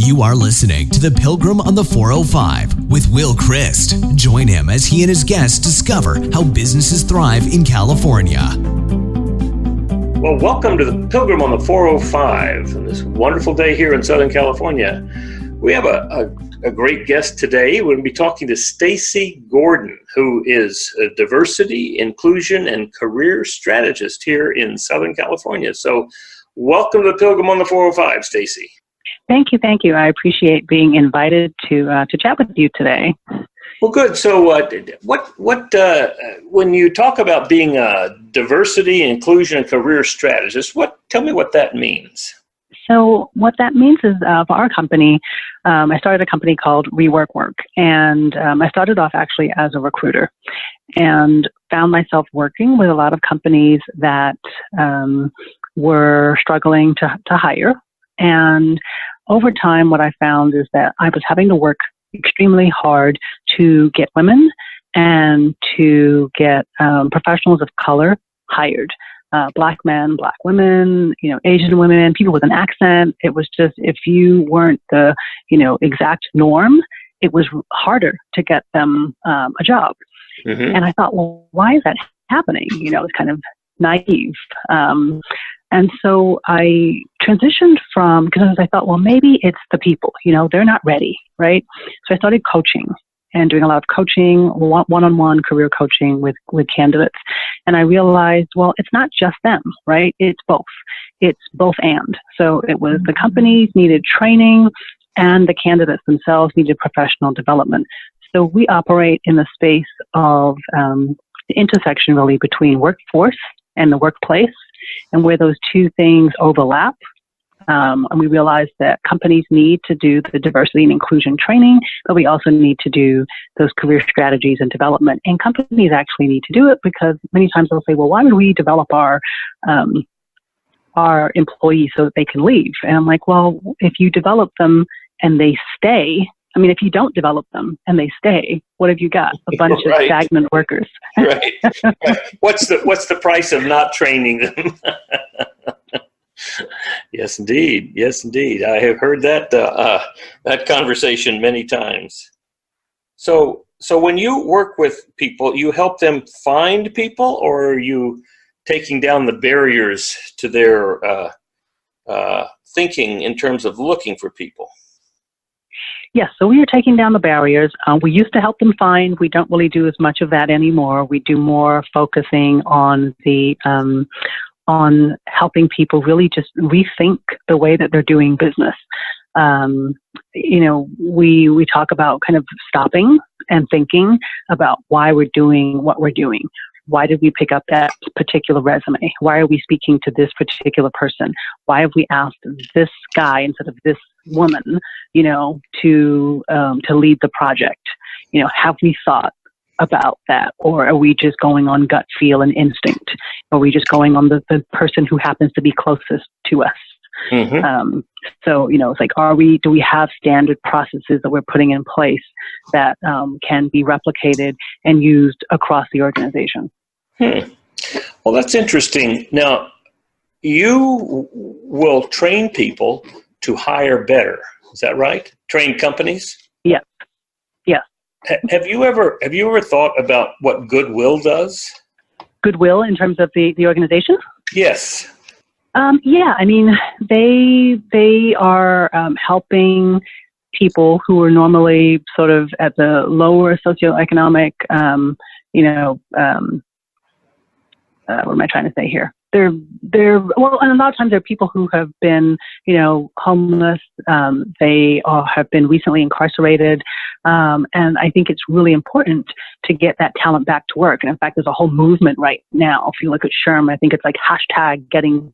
You are listening to the Pilgrim on the 405 with Will Christ. Join him as he and his guests discover how businesses thrive in California. Well, welcome to the Pilgrim on the 405 on this wonderful day here in Southern California. We have a great guest today. We're going to be talking to Stacey Gordon, who is a diversity, inclusion, and career strategist here in Southern California. So welcome to the Pilgrim on the 405, Stacey. Thank you. I appreciate being invited to chat with you today. Well, good. So when you talk about being a diversity, inclusion, and career strategist, tell me what that means. So what that means is for our company, I started a company called Rework Work, and I started off actually as a recruiter and found myself working with a lot of companies that were struggling to hire. And over time, what I found is that I was having to work extremely hard to get women and to get professionals of color hired. Black men, Black women, Asian women, people with an accent. It was just, if you weren't the, exact norm, it was harder to get them a job. Mm-hmm. And I thought, well, why is that happening? It's kind of naive. And so I transitioned because I thought, well, maybe it's the people, they're not ready, right? So I started coaching and doing a lot of coaching, one-on-one career coaching with candidates. And I realized, well, it's not just them, right? It's both. It's both and. So it was the companies needed training and the candidates themselves needed professional development. So we operate in the space of the intersection really between workforce and the workplace, and where those two things overlap. And we realize that companies need to do the diversity and inclusion training, but we also need to do those career strategies and development. And companies actually need to do it because many times they'll say, well, why would we develop our employees so that they can leave? And I'm like, well, if you develop them and they stay, if you don't develop them and they stay, what have you got? A bunch of stagnant workers. Right. What's the price of not training them? Yes, indeed. I have heard that conversation many times. So when you work with people, you help them find people, or are you taking down the barriers to their thinking in terms of looking for people? Yes, so we are taking down the barriers. We used to help them find. We don't really do as much of that anymore. We do more focusing on on helping people really just rethink the way that they're doing business. We talk about kind of stopping and thinking about why we're doing what we're doing. Why did we pick up that particular resume? Why are we speaking to this particular person? Why have we asked this guy instead of this woman, to lead the project? Have we thought about that? Or are we just going on gut feel and instinct? Are we just going on the person who happens to be closest to us? Mm-hmm. It's like, do we have standard processes that we're putting in place that can be replicated and used across the organization? Well, that's interesting. Now, you will train people to hire better. Is that right? Train companies? Yes. Yes. Have you ever thought about what Goodwill does? Goodwill in terms of the organization? Yes. They are helping people who are normally sort of at the lower socioeconomic, what am I trying to say here? And a lot of times they're people who have been, homeless. They have been recently incarcerated. And I think it's really important to get that talent back to work. And in fact, there's a whole movement right now. If you look at SHRM, I think it's like #getting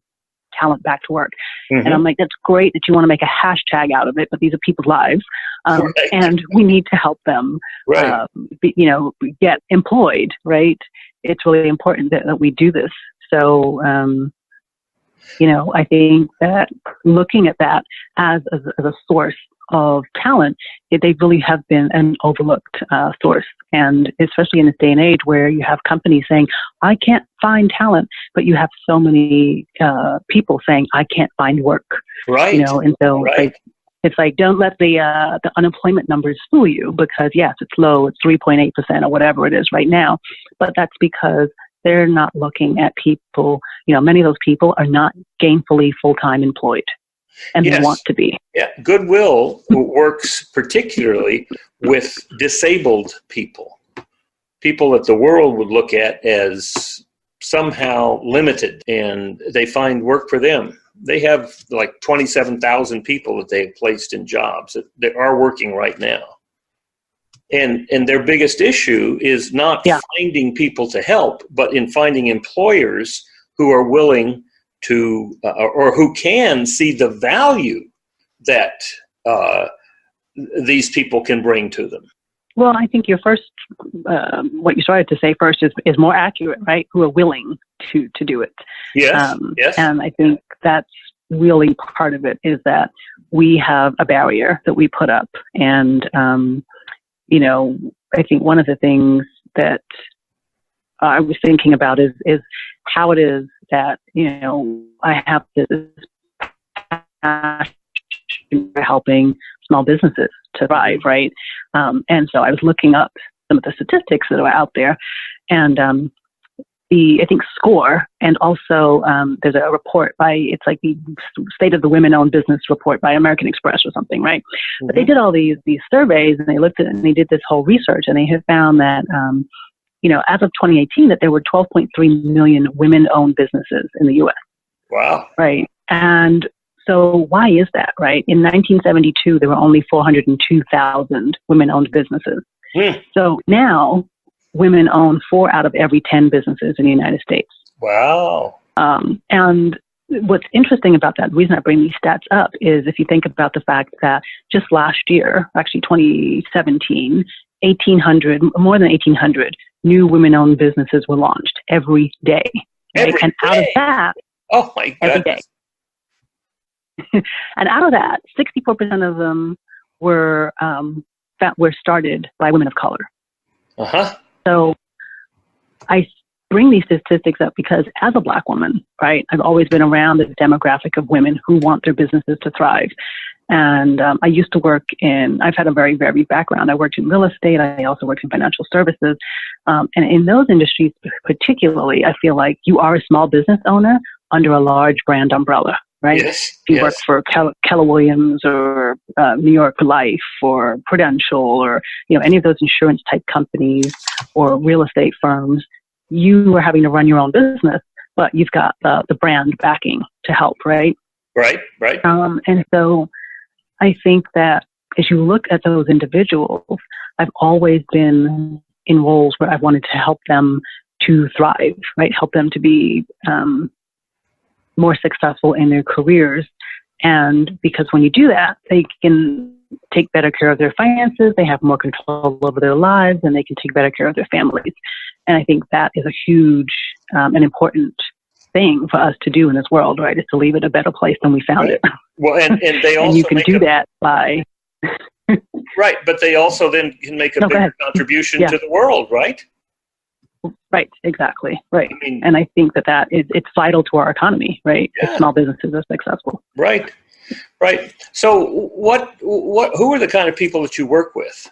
talent back to work. Mm-hmm. And I'm like, that's great that you want to make a hashtag out of it, but these are people's lives. And we need to help them, get employed, right? It's really important that we do this. So, I think that looking at that as a source of talent, they really have been an overlooked source. And especially in this day and age where you have companies saying, I can't find talent, but you have so many people saying, I can't find work. Right. And so It's like, don't let the unemployment numbers fool you, because yes, it's low, it's 3.8% or whatever it is right now, but that's because they're not looking at people. Many of those people are not gainfully full-time employed, and Yes. they want to be. Yeah, Goodwill works particularly with disabled people that the world would look at as somehow limited, and they find work for them. They have like 27,000 people that they've placed in jobs that are working right now. And their biggest issue is not finding people to help, but in finding employers who are willing to, or who can see the value that these people can bring to them. Well, I think your first, what you started to say first is more accurate, right? Who are willing to do it. Yes, yes. And I think that's really part of it, is that we have a barrier that we put up. And, I think one of the things that I was thinking about is how it is that, I have this passion for helping small businesses to thrive, right? And so I was looking up some of the statistics that are out there, and I think SCORE, and also there's a report it's like the State of the Women-Owned Business report by American Express or something, right? Mm-hmm. But they did all these surveys, and they looked at it, and they did this whole research, and they had found that, as of 2018, that there were 12.3 million women-owned businesses in the U.S. Wow. Right. And so why is that, right? In 1972, there were only 402,000 women-owned businesses. So now, women own 4 out of every 10 businesses in the United States. Wow. And what's interesting about that, the reason I bring these stats up, is if you think about the fact that just last year, actually 2017, more than 1,800 new women-owned businesses were launched every day. Right? Every and day? Out of that, oh my goodness. every day. And out of that, 64% of them were started by women of color. Uh-huh. So I bring these statistics up because as a Black woman, right, I've always been around the demographic of women who want their businesses to thrive. And I used to work I've had a very varied background. I worked in real estate. I also worked in financial services. And in those industries particularly, I feel like you are a small business owner under a large brand umbrella, right? Yes. If you work for Keller Williams or New York Life or Prudential or any of those insurance type companies or real estate firms, you are having to run your own business, but you've got the brand backing to help, right? Right. And so I think that as you look at those individuals, I've always been in roles where I've wanted to help them to thrive, right? Help them to be more successful in their careers. And because when you do that, they can take better care of their finances, they have more control over their lives, and they can take better care of their families. And I think that is a huge and important thing for us to do in this world, right? Is to leave it a better place than we found it. Well, and they also and you can do that by right, but they also then can make a bigger contribution to the world, right? Right, exactly, right. I mean, and I think that it's vital to our economy, right? Yeah. If small businesses are successful. Right. So who are the kind of people that you work with?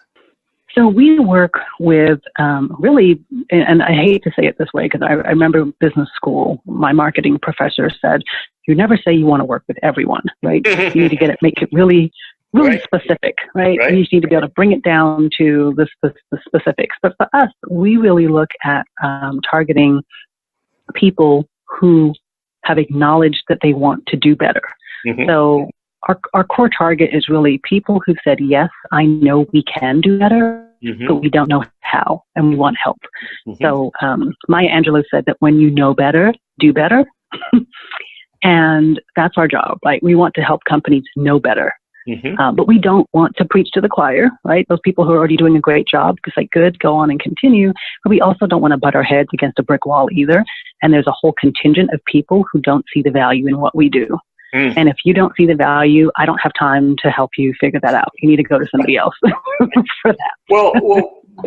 So we work with really, and I hate to say it this way because I remember business school, my marketing professor said, you never say you want to work with everyone, right? You need to make it really specific, right? You just need to be able to bring it down to the specifics. But for us, we really look at targeting people who have acknowledged that they want to do better. Mm-hmm. So our core target is really people who've said, yes, I know we can do better, but we don't know how, and we want help. Mm-hmm. So Maya Angelou said that when you know better, do better. And that's our job, right? We want to help companies know better. Mm-hmm. But we don't want to preach to the choir, right? Those people who are already doing a great job, because like, good, go on and continue. But we also don't want to butt our heads against a brick wall either. And there's a whole contingent of people who don't see the value in what we do. Mm. And if you don't see the value, I don't have time to help you figure that out. You need to go to somebody else for that. Well,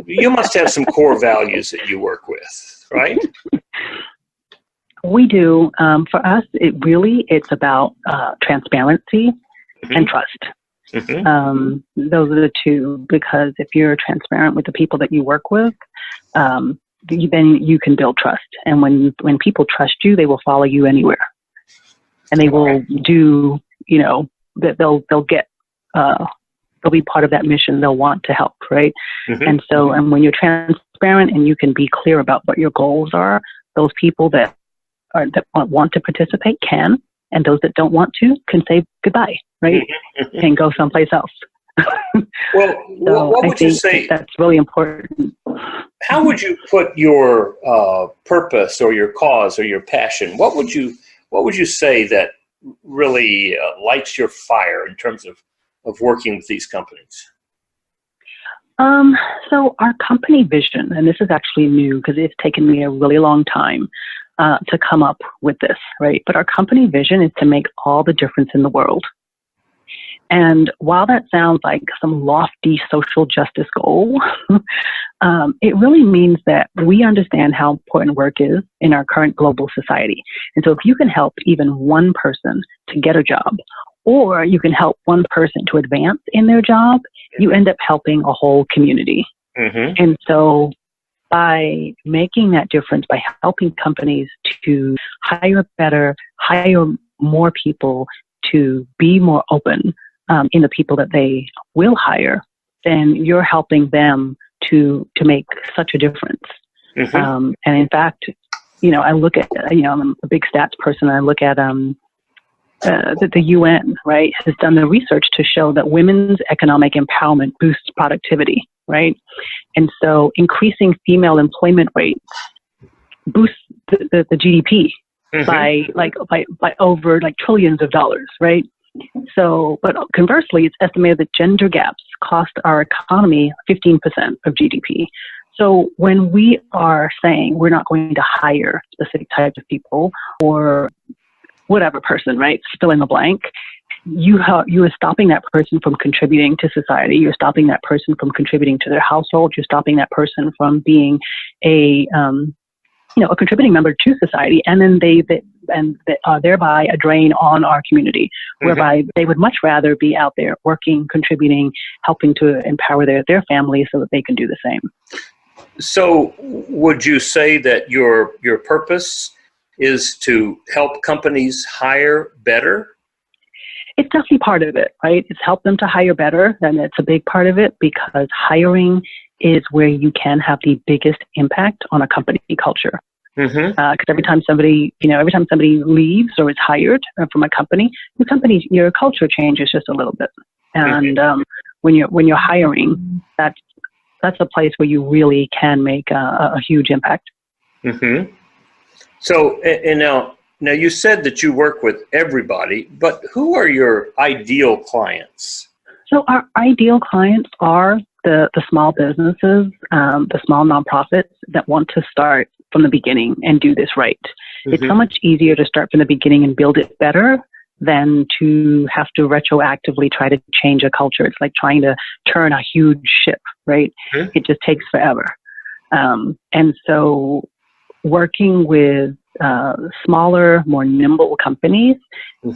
you must have some core values that you work with, right? We do. For us, it's about transparency and trust. Those are the two, because if you're transparent with the people that you work with, then you can build trust. And when people trust you, they will follow you anywhere, and they will do, that they'll get, they'll be part of that mission. They'll want to help, right? And so, and when you're transparent and you can be clear about what your goals are, those people that want to participate can, and those that don't want to can say goodbye, right? And go someplace else. Well, what would you say? That's really important. How would you put your purpose or your cause or your passion? What would you say that really lights your fire in terms of working with these companies? So our company vision, and this is actually new because it's taken me a really long time to come up with this, right? But our company vision is to make all the difference in the world. And while that sounds like some lofty social justice goal, it really means that we understand how important work is in our current global society. And so if you can help even one person to get a job, or you can help one person to advance in their job, you end up helping a whole community. And so by making that difference, by helping companies to hire better, hire more people, to be more open in the people that they will hire, then you're helping them to make such a difference. And in fact, I look at, I'm a big stats person. I look at the UN, right, has done the research to show that women's economic empowerment boosts productivity, right? And so increasing female employment rates boosts the GDP by over trillions of dollars, right? So, but conversely, it's estimated that gender gaps cost our economy 15% of GDP. So when we are saying we're not going to hire specific types of people or whatever person, right, fill in the blank, you are stopping that person from contributing to society. You're stopping that person from contributing to their household. You're stopping that person from being a contributing member to society, and then they are thereby a drain on our community, whereby they would much rather be out there working, contributing, helping to empower their families so that they can do the same. So would you say that your purpose is to help companies hire better? It's definitely part of it, right? It's help them to hire better, and it's a big part of it, because hiring is where you can have the biggest impact on a company culture. Because every time somebody leaves or is hired from a company, your culture changes just a little bit. And when you're hiring, that's a place where you really can make a huge impact. So, and now you said that you work with everybody, but who are your ideal clients? So our ideal clients are the small businesses, the small nonprofits that want to start from the beginning and do this right. It's so much easier to start from the beginning and build it better than to have to retroactively try to change a culture. It's like trying to turn a huge ship, right? It just takes forever. And so working with smaller, more nimble companies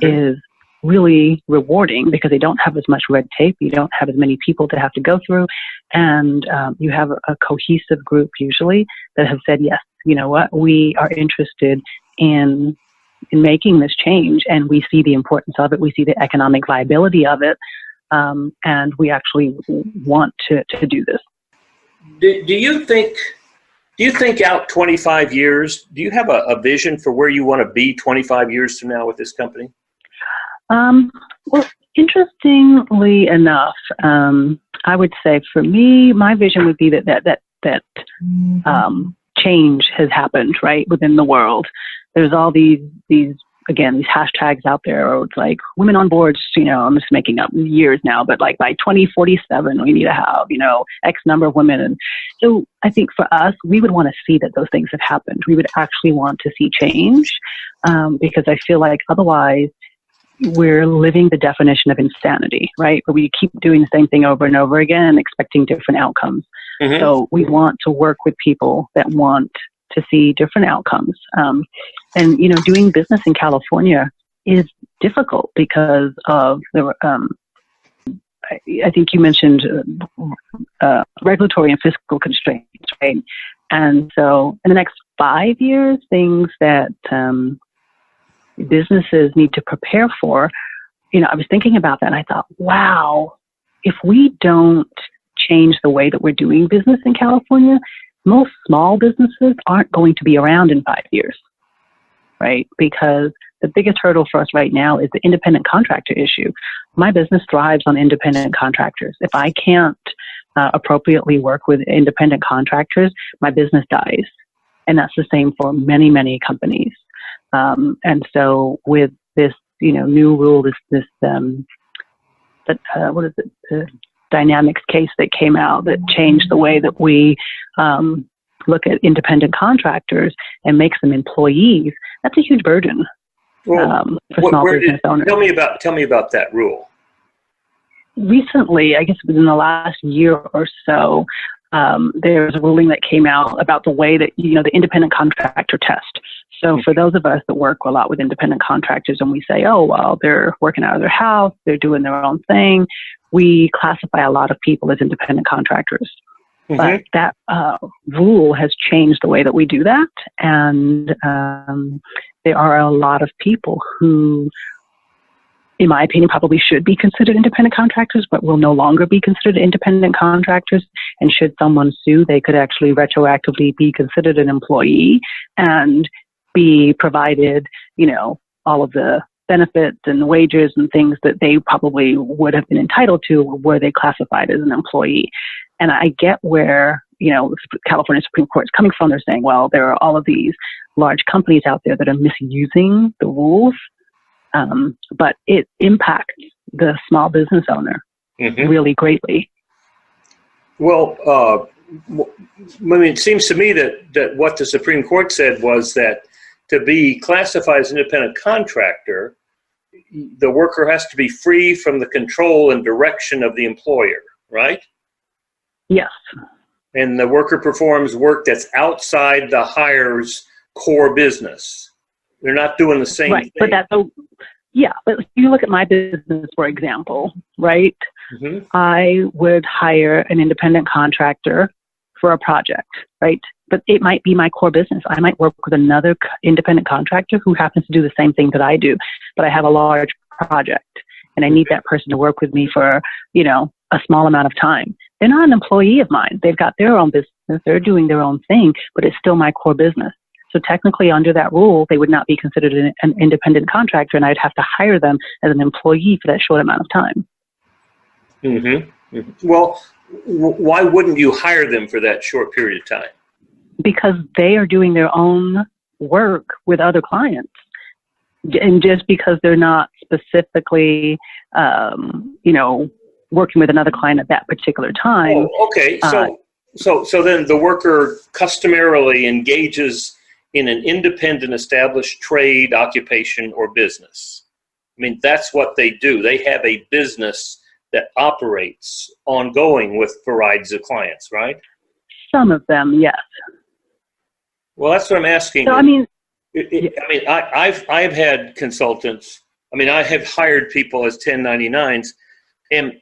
is really rewarding, because they don't have as much red tape. You don't have as many people to have to go through. And you have a cohesive group usually that have said, yes, you know what, we are interested in making this change, and we see the importance of it. We see the economic viability of it. And we actually want to do this. Do you think out 25 years, do you have a vision for where you want to be 25 years from now with this company? Well, interestingly enough, I would say for me, my vision would be that change has happened, right, within the world. There's all these hashtags out there, or it's like women on boards, I'm just making up years now, but like by 2047, we need to have, X number of women. And so I think for us, we would want to see that those things have happened. We would actually want to see change, because I feel like otherwise we're living the definition of insanity, right? Where we keep doing the same thing over and over again and expecting different outcomes. So we want to work with people that want to see different outcomes. And doing business in California is difficult because of I think you mentioned regulatory and fiscal constraints, right? And so in the next 5 years, things that businesses need to prepare for, I was thinking about that and I thought, wow, if we don't change the way that we're doing business in California, most small businesses aren't going to be around in 5 years, right? Because the biggest hurdle for us right now is the independent contractor issue. My business thrives on independent contractors. If I can't appropriately work with independent contractors, my business dies. And that's the same for many, many companies. And so with this, new rule, the Dynamics case that came out that changed the way that we look at independent contractors and makes them employees, that's a huge burden for small business owners. Tell me about that rule. Recently, I guess within the last year or so, there's a ruling that came out about the way that, the independent contractor test. So for those of us that work a lot with independent contractors and we say, oh, well, they're working out of their house, they're doing their own thing, we classify a lot of people as independent contractors. Mm-hmm. But that rule has changed the way that we do that. And there are a lot of people who, in my opinion, probably should be considered independent contractors, but will no longer be considered independent contractors. And should someone sue, they could actually retroactively be considered an employee and be provided, all of the benefits and wages and things that they probably would have been entitled to were they classified as an employee. And I get where, California Supreme Court is coming from. They're saying, well, there are all of these large companies out there that are misusing the rules. But it impacts the small business owner really greatly. Well, it seems to me that what the Supreme Court said was that to be classified as an independent contractor, the worker has to be free from the control and direction of the employer, right? Yes. And the worker performs work that's outside the hire's core business. They're not doing the same thing. But but you look at my business, for example, right? Mm-hmm. I would hire an independent contractor for a project, right? But it might be my core business. I might work with another independent contractor who happens to do the same thing that I do, but I have a large project and I need that person to work with me for, a small amount of time. They're not an employee of mine. They've got their own business. They're doing their own thing, but it's still my core business. So technically under that rule, they would not be considered an independent contractor, and I'd have to hire them as an employee for that short amount of time. Mm-hmm. Mm-hmm. Well, why wouldn't you hire them for that short period of time? Because they are doing their own work with other clients. And just because they're not specifically, working with another client at that particular time. Oh, okay. So then the worker customarily engages in an independent established trade, occupation, or business. That's what they do. They have a business that operates ongoing with varieties of clients, right? Some of them, yes. Well, that's what I'm asking. So, I've had consultants. I have hired people as 1099s, and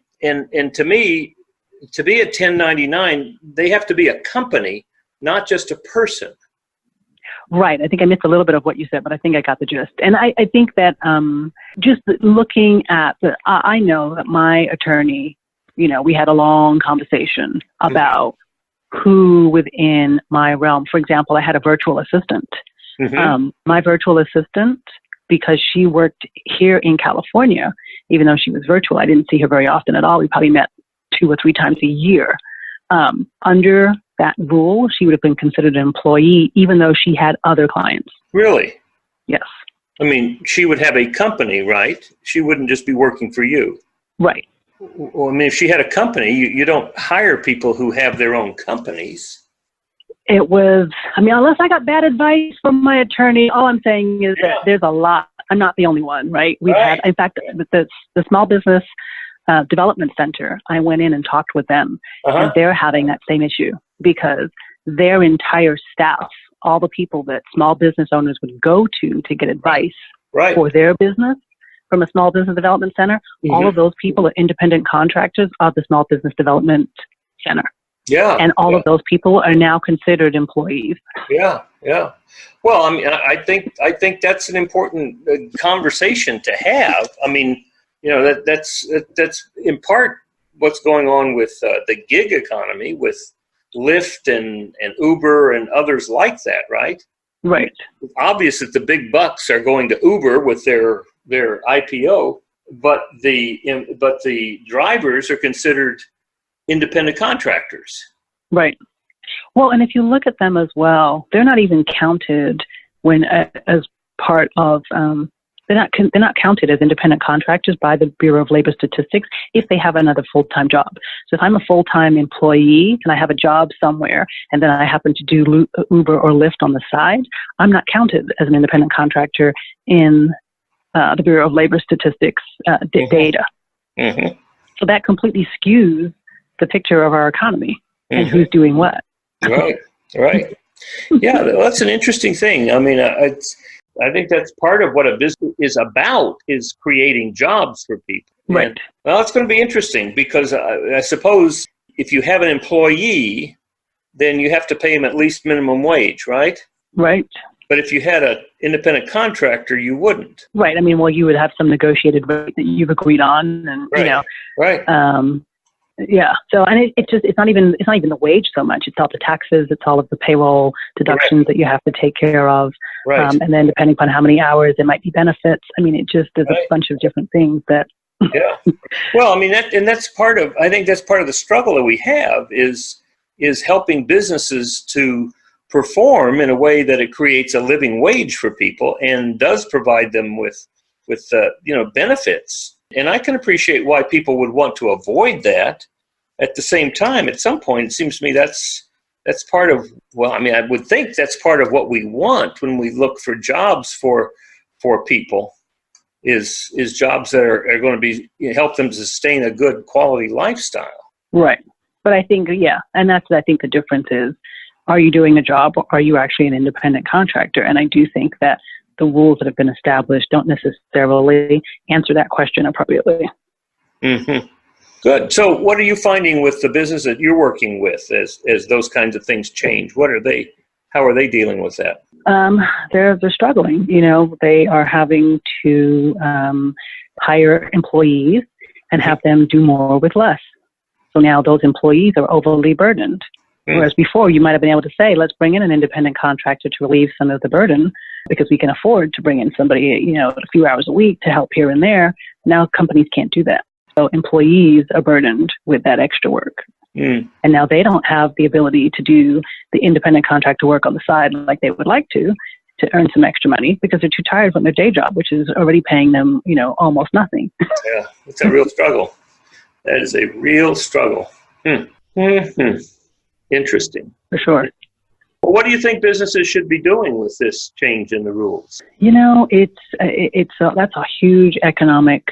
to me, to be a 1099, they have to be a company, not just a person. Right. I think I missed a little bit of what you said, but I think I got the gist. And I think that just looking at I know that my attorney, we had a long conversation about who within my realm. For example, I had a virtual assistant. Mm-hmm. My virtual assistant, because she worked here in California, even though she was virtual, I didn't see her very often at all. We probably met 2 or 3 times a year. Under that rule, she would have been considered an employee, even though she had other clients. Really? Yes. She would have a company, right? She wouldn't just be working for you. Right. Well, if she had a company, you don't hire people who have their own companies. It was, unless I got bad advice from my attorney, all I'm saying is that there's a lot. I'm not the only one, right? We've had, in fact, the Small Business Development Center, I went in and talked with them, and they're having that same issue because their entire staff, all the people that small business owners would go to get advice for their business, from a small business development center, all of those people are independent contractors of the small business development center. Yeah. And all of those people are now considered employees. Yeah. Yeah. Well, I mean, I think that's an important conversation to have. I mean, you know, that's in part what's going on with the gig economy with Lyft and Uber and others like that, right? Right. It's obvious that the big bucks are going to Uber with their IPO, but the drivers are considered independent contractors. Right. Well, and if you look at them as well, they're not even counted when as part of. They're not counted as independent contractors by the Bureau of Labor Statistics if they have another full-time job. So if I'm a full-time employee and I have a job somewhere and then I happen to do Uber or Lyft on the side, I'm not counted as an independent contractor in the Bureau of Labor Statistics data. Mm-hmm. So that completely skews the picture of our economy and who's doing what. Right, right. Yeah, that's an interesting thing. I mean, I think that's part of what a business is about, is creating jobs for people. Right. And, well, it's going to be interesting because I suppose if you have an employee, then you have to pay him at least minimum wage, right? Right. But if you had an independent contractor, you wouldn't. Right. I mean, well, you would have some negotiated rate that you've agreed on, and right. you know. Right. Yeah. So, and it's not even the wage so much. It's all the taxes. It's all of the payroll deductions that you have to take care of. Right. And then depending upon how many hours, there might be benefits. I mean, there's a bunch of different things that. Yeah. Well, I mean, that's part of, I think that's part of the struggle that we have is helping businesses to perform in a way that it creates a living wage for people and does provide them with benefits. And I can appreciate why people would want to avoid that. At the same time, at some point, it seems to me that's part of, well, I mean, I would think that's part of what we want when we look for jobs for people is jobs that are going to be help them sustain a good quality lifestyle. Right. But I think, yeah, and I think the difference is, are you doing a job or are you actually an independent contractor? And I do think that the rules that have been established don't necessarily answer that question appropriately. Mm-hmm. Good. So what are you finding with the business that you're working with as those kinds of things change? How are they dealing with that? They're struggling. You know, they are having to hire employees and have them do more with less. So now those employees are overly burdened. Whereas before you might have been able to say, let's bring in an independent contractor to relieve some of the burden because we can afford to bring in somebody, a few hours a week to help here and there. Now companies can't do that. So employees are burdened with that extra work. And now they don't have the ability to do the independent contractor work on the side like they would like to earn some extra money because they're too tired from their day job, which is already paying them, almost nothing. Yeah, it's a real struggle. That is a real struggle. Mm-hmm. Interesting. For sure. Well, what do you think businesses should be doing with this change in the rules? That's a huge economic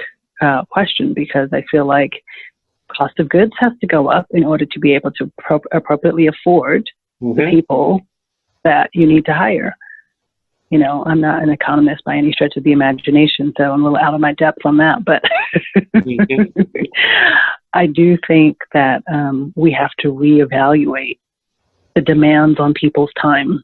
question because I feel like cost of goods has to go up in order to be able to appropriately afford the people that you need to hire. I'm not an economist by any stretch of the imagination, so I'm a little out of my depth on that. But I do think that we have to reevaluate the demands on people's time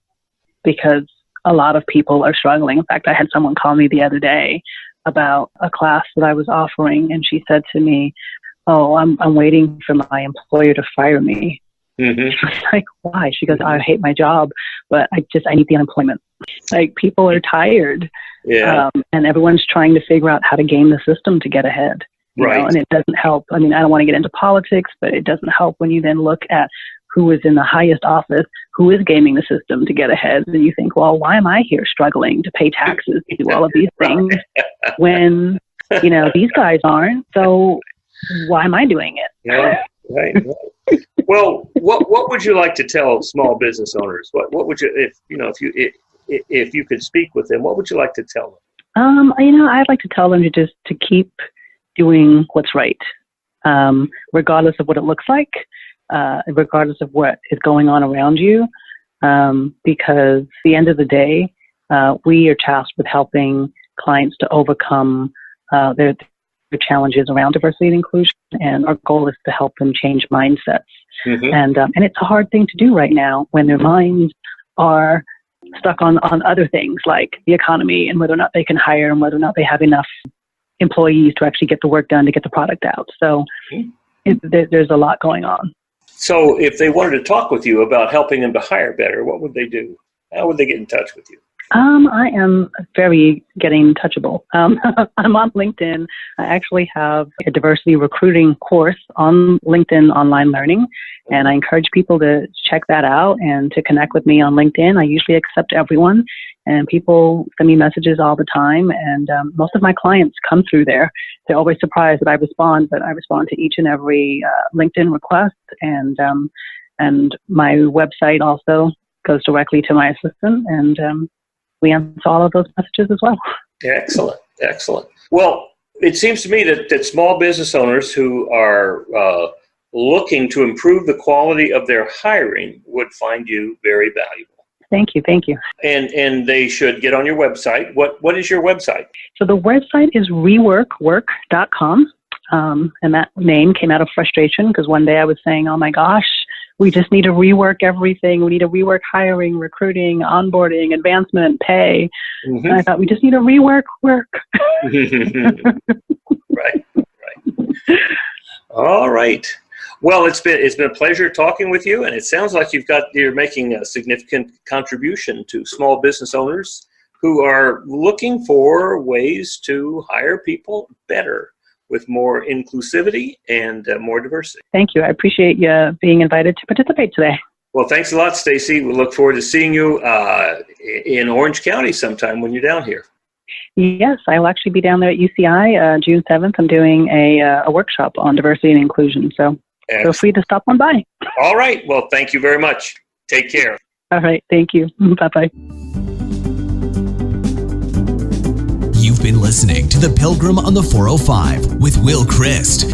because a lot of people are struggling. In fact, I had someone call me the other day about a class that I was offering, and she said to me, "Oh, I'm waiting for my employer to fire me." I was like, "Why?" She goes, "I hate my job, but I need the unemployment." Like people are tired, and everyone's trying to figure out how to game the system to get ahead. You know, and it doesn't help. I mean, I don't want to get into politics, but it doesn't help when you then look at who is in the highest office, who is gaming the system to get ahead. And you think, well, why am I here struggling to pay taxes, to do all of these things when, these guys aren't? So why am I doing it? Yeah, right. Well, what would you like to tell small business owners? What would you, if you could speak with them, what would you like to tell them? I'd like to tell them to keep doing what's right, regardless of what it looks like, regardless of what is going on around you, because at the end of the day, we are tasked with helping clients to overcome their challenges around diversity and inclusion, and our goal is to help them change mindsets. Mm-hmm. And it's a hard thing to do right now when their minds are stuck on other things like the economy and whether or not they can hire and whether or not they have enough employees to actually get the work done to get the product out. So there's a lot going on. So if they wanted to talk with you about helping them to hire better, what would they do? How would they get in touch with you? I am very getting touchable. I'm on LinkedIn. I actually have a diversity recruiting course on LinkedIn Online Learning, and I encourage people to check that out and to connect with me on LinkedIn. I usually accept everyone, and people send me messages all the time, and most of my clients come through there. They're always surprised that I respond, but I respond to each and every LinkedIn request, and my website also goes directly to my assistant, and we answer all of those messages as well. Excellent, excellent. Well, it seems to me that small business owners who are looking to improve the quality of their hiring would find you very valuable. Thank you. And they should get on your website. What is your website? So the website is reworkwork.com. And that name came out of frustration because one day I was saying, oh my gosh, we just need to rework everything. We need to rework hiring, recruiting, onboarding, advancement, pay. Mm-hmm. And I thought we just need to rework work. Right. All right. Well, it's been a pleasure talking with you, and it sounds like you're making a significant contribution to small business owners who are looking for ways to hire people better, with more inclusivity and more diversity. Thank you. I appreciate you being invited to participate today. Well, thanks a lot, Stacey. We look forward to seeing you in Orange County sometime when you're down here. Yes, I will actually be down there at UCI June 7th. I'm doing a workshop on diversity and inclusion, so feel free to stop on by. All right. Well, thank you very much. Take care. All right. Thank you. Bye-bye. You've been listening to the Pilgrim on the 405 with Will Christ.